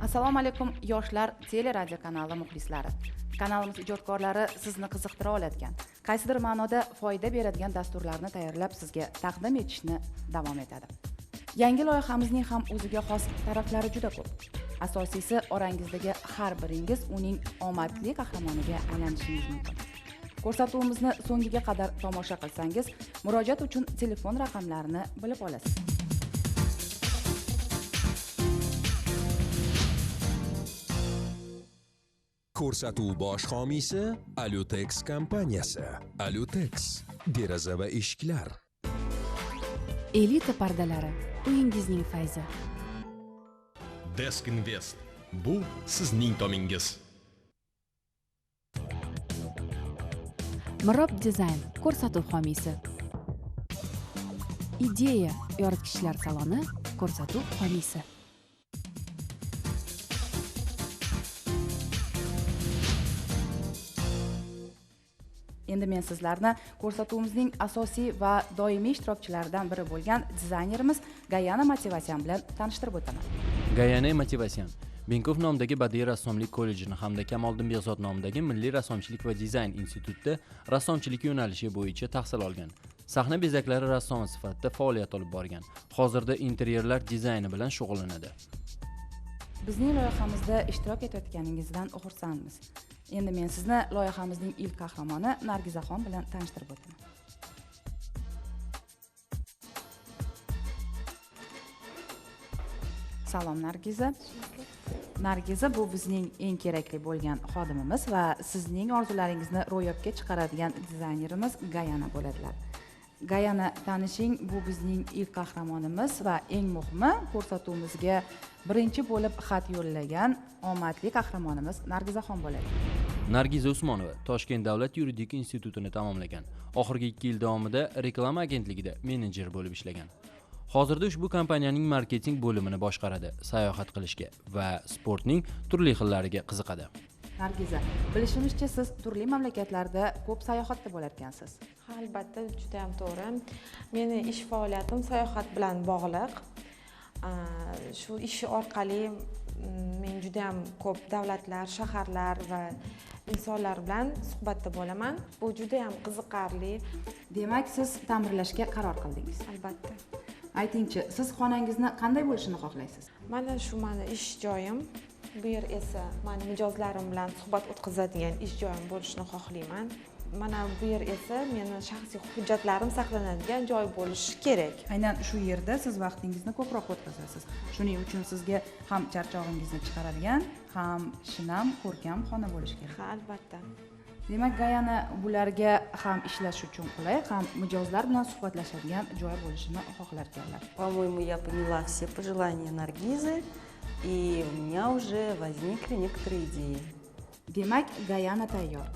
Assalomu alaykum yoshlar teleradio kanali muxlislari. Kanalimiz ijodkorlari sizni qiziqtira oladigan, qaysidir ma'noda foyda beradigan dasturlarni tayyorlab sizga taqdim etishni davom etadi. Yangi loyihamizning ham o'ziga xos taraflari juda ko'p. Asosiysi orangizdagi har biringiz uning omadli qahramoniga aylanishingiz mumkin. Ko'rsatuvimizni so'ngiga qadar tomosha qilsangiz, murojaat uchun telefon raqamlarini bilib olasiz. Ko'rsatuv bosh xomiysi Alutex kompaniyasi. Alutex deraza va eshiklar. Elita pardalari uyingizning fayzi. Desk Invest. Bu sizning tomingiz. Mirob dizayn ko'rsatuv xomiysi. Ideya yoritgichlar saloni ko'rsatuv xomiysi. Endi men sizlarni ko'rsatuvimizning asosiy va doimiy ishtirokchilaridan biri bo'lgan dizaynerimiz Gayana Motivasyan bilan tanishtirib o'taman. Gayana Motivasyan Benkov nomidagi badiiy rassomlik kollejini hamda Kamoliddin Behzod nomidagi Milliy rassomchilik va dizayn institutida rassomchilik yo'nalishi bo'yicha tahsil olgan. Sahna bezaklari rassomi sifatida faoliyat olib borgan. Hozirda interyerlar dizayni bilan shug'ullanadi. Bizning loyihamizda ishtirok etayotganingizdan xursandmiz. Endi men sizni loyihamizning ilk qahramoni Nargizaxon bilan tanishtirib o'taman. Salom Nargiza. Nargiza bu bizning eng kerakli bo'lgan xodimimiz va sizning orzularingizni ro'yobga chiqaradigan dizaynerimiz Gayana bo'ladilar. Gayana tanishing, bu bizning ilk qahramonimiz va eng muhimi ko'rsatuvimizga birinchi bo'lib xat yo'llagan omadli qahramonimiz Nargizaxon bo'ladi. Nargiza Usmonova Toshkent davlat yuridik institutini tamomlagan. Oxirgi 2 yil davomida reklama agentligida menejer bo'lib ishlagan. Hozirda ushbu kompaniyaning marketing bo'limini boshqaradi, sayohat qilishga va sportning turli xillariga qiziqadi. Nargiza, bilishimizcha siz turli mamlakatlarda ko'p sayohatda bo'lar ekansiz. Ha, albatta, juda ham to'g'ri. Meni ish faoliyatim sayohat bilan bog'liq. Shu ish orqali men juda ham ko'p davlatlar, shaharlar va insonlar bilan suhbatda bo'laman. Bu juda ham qiziqarli. Demak, siz ta'mirlashga qaror qildingiz. Albatta. Aytingchi, siz xonangizni qanday bo'lishini xohlaysiz? Mana shu meni ish joyim. Bu yer esa meni mijozlarim bilan suhbat o'tkazadigan ish joyim bo'lishini xohlayman. Mana bu yer esa meni shaxsiy hujjatlarim saqlanadigan joy bo'lishi kerak. Aynan shu yerda siz vaqtingizni ko'proq o'tkazasiz. Shuning uchun sizga ham charchog'ingizni chiqaradigan, ham shinam, ko'rkam xona bo'lishi kerak. Ha, albatta. Demak, Gayana bularga ham ishlash uchun qulay, ham mijozlar bilan suhbatlashadigan joy bo'lishini xohlar ekanlar. По-моему, я поняла все пожелания Наргизы, и у меня уже возникли некоторые идеи. Demak, Gayana tayyor.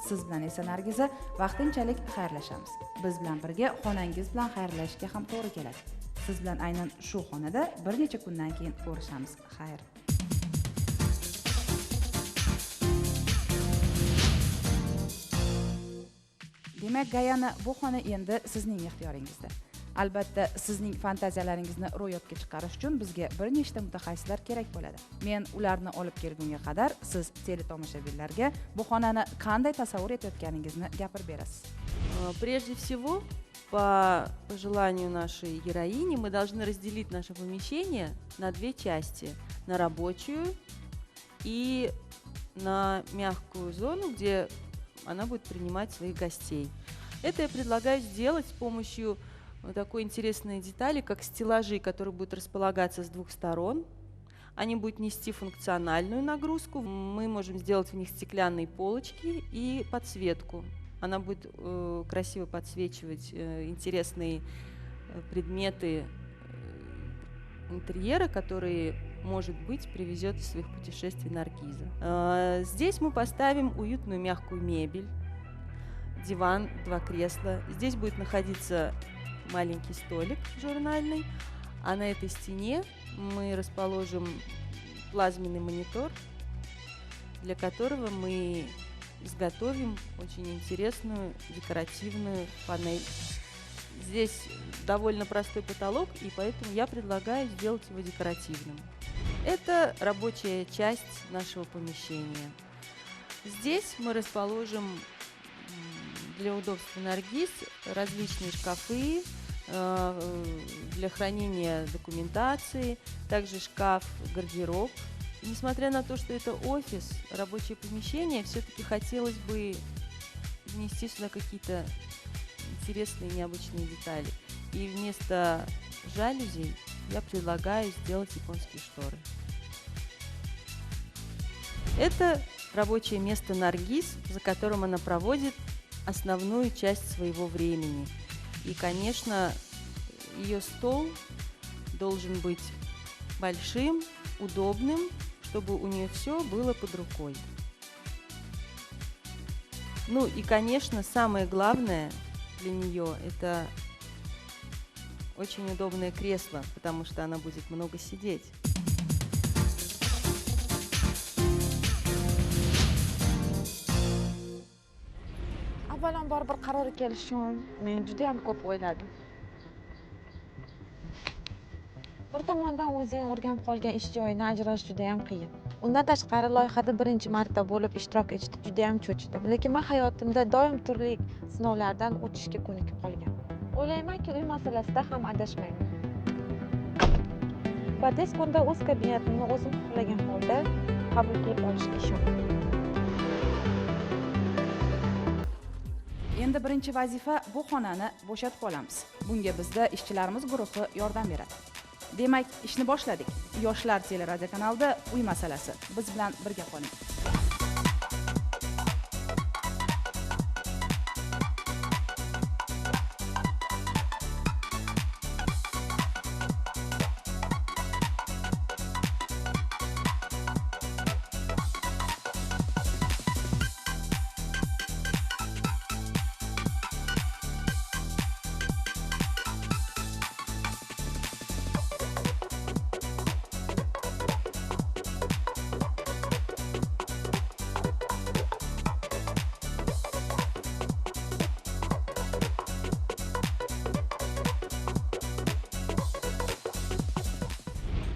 Siz bilan esa Nargiza vaqtinchalik xayrlashamiz. Biz bilan birga xonangiz bilan xayrlashishga ham to'g'ri keladi. Siz bilan aynan shu xonada bir necha kundan keyin ko'rishamiz. Xayr. Demak, Gayana, bu xona endi sizning ixtiyoringizda. Albatta, sizning fantaziyalaringizni ro'yobga chiqarish uchun bizga bir nechta mutaxassislar kerak bo'ladi. Men ularni olib kelgunga qadar siz teletomoshabinlarga bu xonani qanday tasavvur etayotganingizni gapirib berasiz. Прежде всего, по пожеланию нашей героини, мы должны разделить наше помещение на две части. На рабочую и на мягкую зону, где она будет принимать своих гостей. Это я предлагаю сделать с помощью такой интересной детали, как стеллажи, которые будут располагаться с двух сторон. Они будут нести функциональную нагрузку. Мы можем сделать в них стеклянные полочки и подсветку. Она будет красиво подсвечивать интересные предметы интерьера, которые, может быть, привезет из своих путешествий Наргиза. Здесь мы поставим уютную мягкую мебель, диван, 2 кресла. Здесь будет находиться маленький столик журнальный, а на этой стене мы расположим плазменный монитор, для которого мы изготовим очень интересную декоративную панель. Здесь довольно простой потолок, и поэтому я предлагаю сделать его декоративным. Это рабочая часть нашего помещения. Здесь мы расположим для удобства Наргиз различные шкафы для хранения документации, также шкаф-гардероб. И несмотря на то, что это офис, рабочее помещение, все-таки хотелось бы внести сюда какие-то интересные, необычные детали. И вместо жалюзей я предлагаю сделать японские шторы. Это рабочее место Наргиз, за которым она проводит основную часть своего времени. И, конечно, ее стол должен быть большим, удобным, чтобы у нее все было под рукой. Ну и, конечно, самое главное для нее – это очень удобное кресло, потому что она будет много сидеть. Avvalambor bir qarorga kelishim men juda ham ko'p o'yladim. Bir tomondan o'zing o'rganib qolgan ish joyini ajratish juda ham qiyin. Undan tashqari loyihada birinchi marta bo'lib ishtirok etishda juda ham cho'chidim. Lekin men hayotimda doim turli sinovlardan o'tishga ko'nikib qolgan. O'ylaymanki, uy masalasida ham adashmayman. Va tez kunda o'z kabinetimni o'zim xohlagan holda qabul qilib olishga ishonaman. Endi birinchi vazifa bu xonani bo'shatib olamiz. Bunga bizda ishchilarimiz guruhi yordam beradi. Demak, ishni boshladik. Yoshlar teleradiokanalida uy masalasi. Biz bilan birga qoling.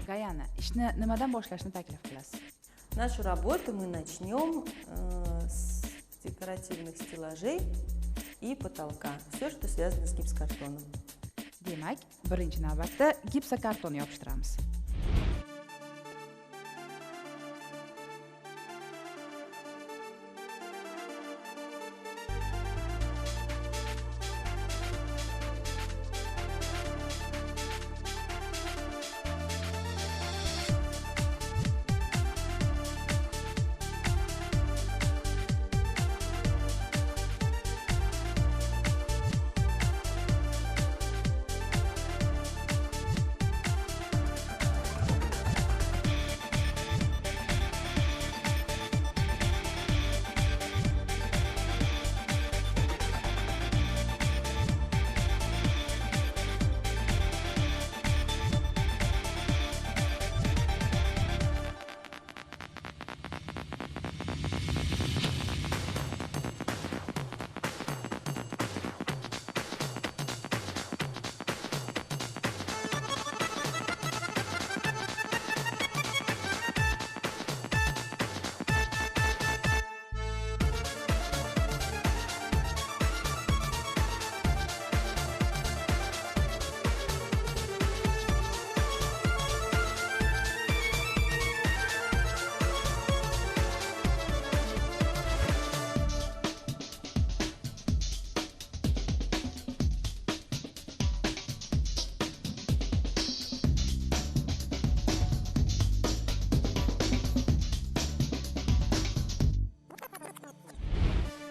Gayana, ishni nimadan boshlashni taklif qilasiz? Нашу работу мы начнем с декоративных стеллажей и потолка. Все, что связано с гипсокартоном. Demak, birinchi navbatda gipsokarton yopishtiramiz.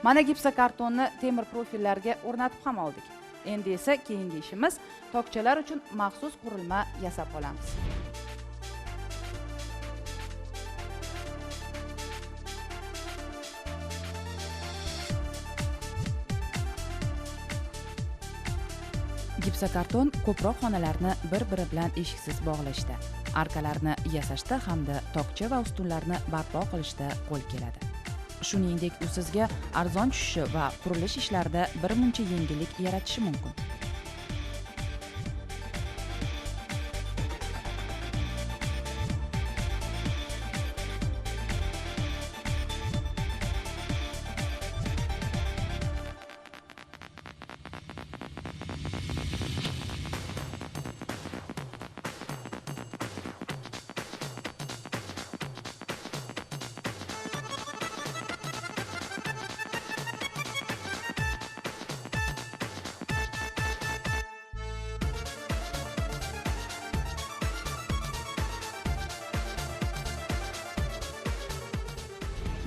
Mana gipsokartonni temir profillarga o'rnatib ham oldik. Endi esa keyingi ishimiz tokchalar uchun maxsus qurilma yasab olamiz. Gipsokarton ko'proq xonalarni bir-biri bilan eshiksiz bog'lashda, arkalarni yasashda hamda tokcha va ustunlarni barpo qilishda qo'l keladi. Shuningdek, u sizga arzon tushishi va qurilish ishlarida bir muncha yengillik yaratishi mumkin.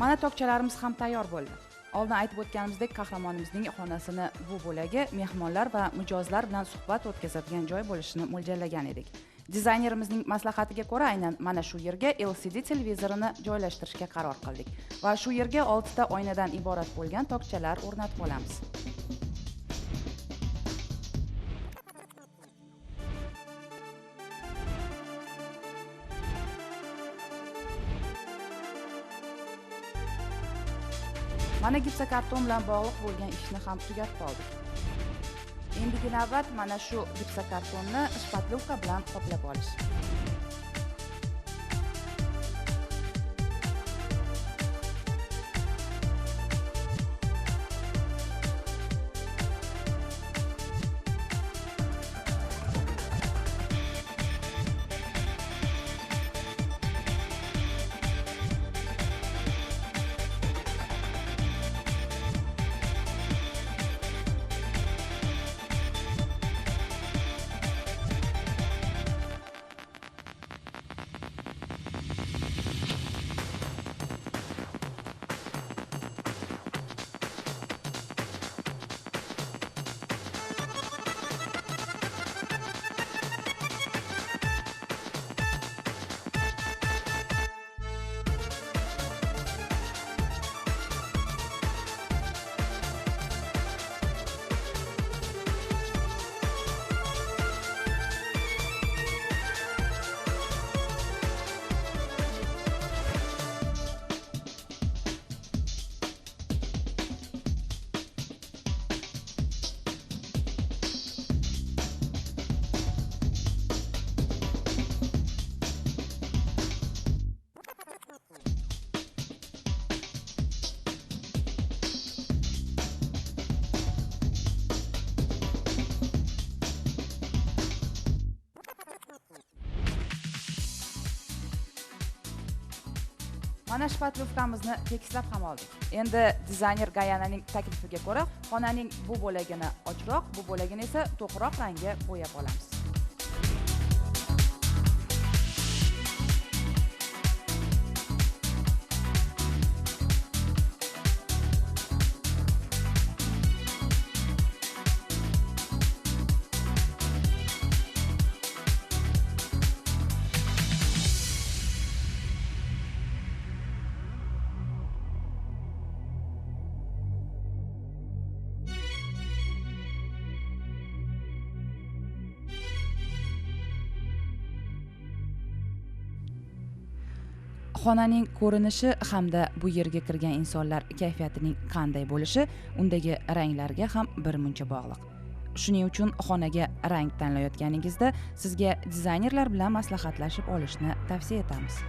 Mana tokchalarimiz ham tayyor bo'ldi. Oldin aytib o'tganimizdek, qahramonimizning xonasini bu bo'lagi mehmonlar va mijozlar bilan suhbat o'tkazadigan joy bo'lishini mo'ljallagan edik. Dizaynerimizning maslahatiga ko'ra aynan mana shu yerga LCD televizorini joylashtirishga qaror qildik va shu yerga 6 ta oynadan iborat bo'lgan tokchalar o'rnatib olamiz. Mana gipsokarton bilan bog'liq bo'lgan ishni ham tugatib oldik. Endigi navbat mana shu gipsokartonni shpatlovka bilan qoplab olish. Mana shpatlovkamizni tekislab ham oldik. Endi dizayner Gayananing taklifiga ko'ra xonaning bu bo'lagini ochroq, bu bo'lagini esa to'qroq rangga bo'yab olamiz. Xonaning ko'rinishi hamda bu yerga kirgan insonlar kayfiyatining qanday bo'lishi undagi ranglarga ham bir muncha bog'liq. Shuning uchun xonaga rang tanlayotganingizda sizga dizaynerlar bilan maslahatlashib olishni tavsiya etamiz.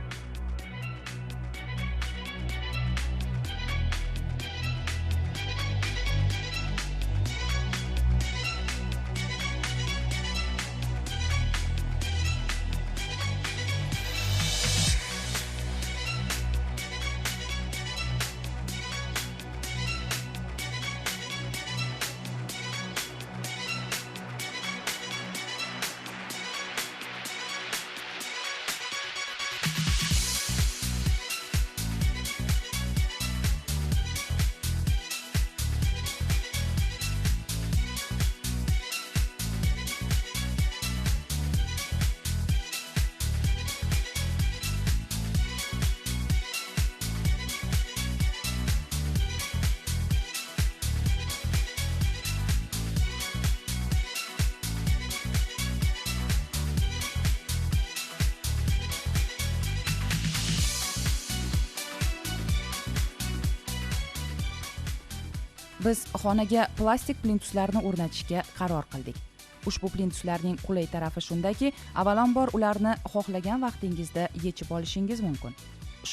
Biz xonaga plastik plintuslarni o'rnatishga qaror qildik. Ushbu plintuslarning qulay tarafi shundaki, avvalambor ularni xohlagan vaqtingizda yechib olishingiz mumkin.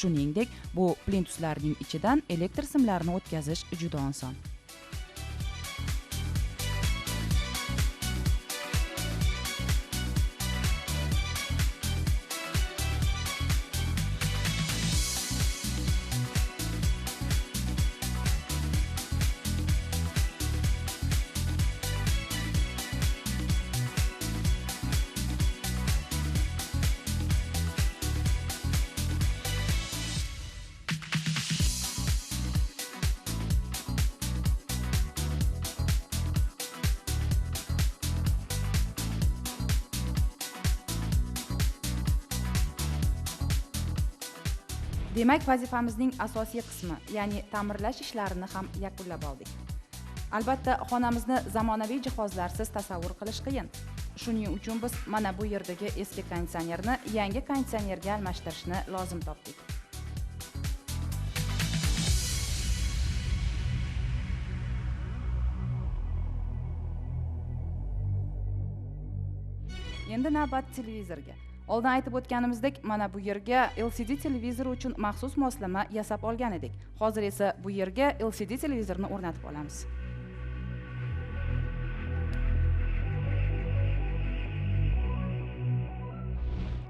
Shuningdek, bu plintuslarning ichidan elektr simlarini o'tkazish juda oson. Demak, vazifamizning asosiy qismi, ya'ni ta'mirlash ishlarini ham yakunlab oldik. Albatta, xonamizni zamonaviy jihozlarsiz tasavvur qilish qiyin. Shuning uchun biz mana bu yerdagi eski konditsionerni yangi konditsionerga almashtirishni lozim topdik. Endi navbat televizorga. Oldin aytib o'tganimizdek, mana bu yerga LCD televizor uchun maxsus moslama yasab olgan edik. Hozir esa bu yerga LCD televizorni o'rnatib olamiz.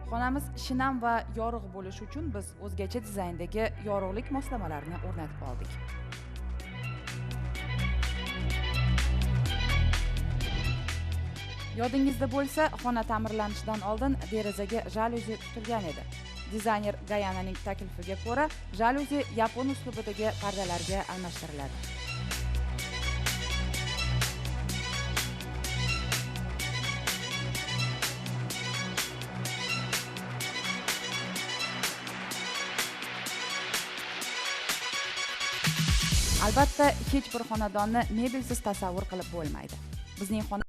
Xonamiz shinam va yorug' bo'lishi uchun biz o'zgacha dizayndagi yorug'lik moslamalarini o'rnatib oldik. Yodingizda bo'lsa, xona ta'mirlanishidan oldin derazaga jaluzi tutilgan edi. Dizayner Gayananing taklifiga ko'ra, jaluzi yapon uslubidagi pardalarga almashtiriladi. Albatta, hech bir xonadonni mebelsiz tasavvur qilib bo'lmaydi. Bizning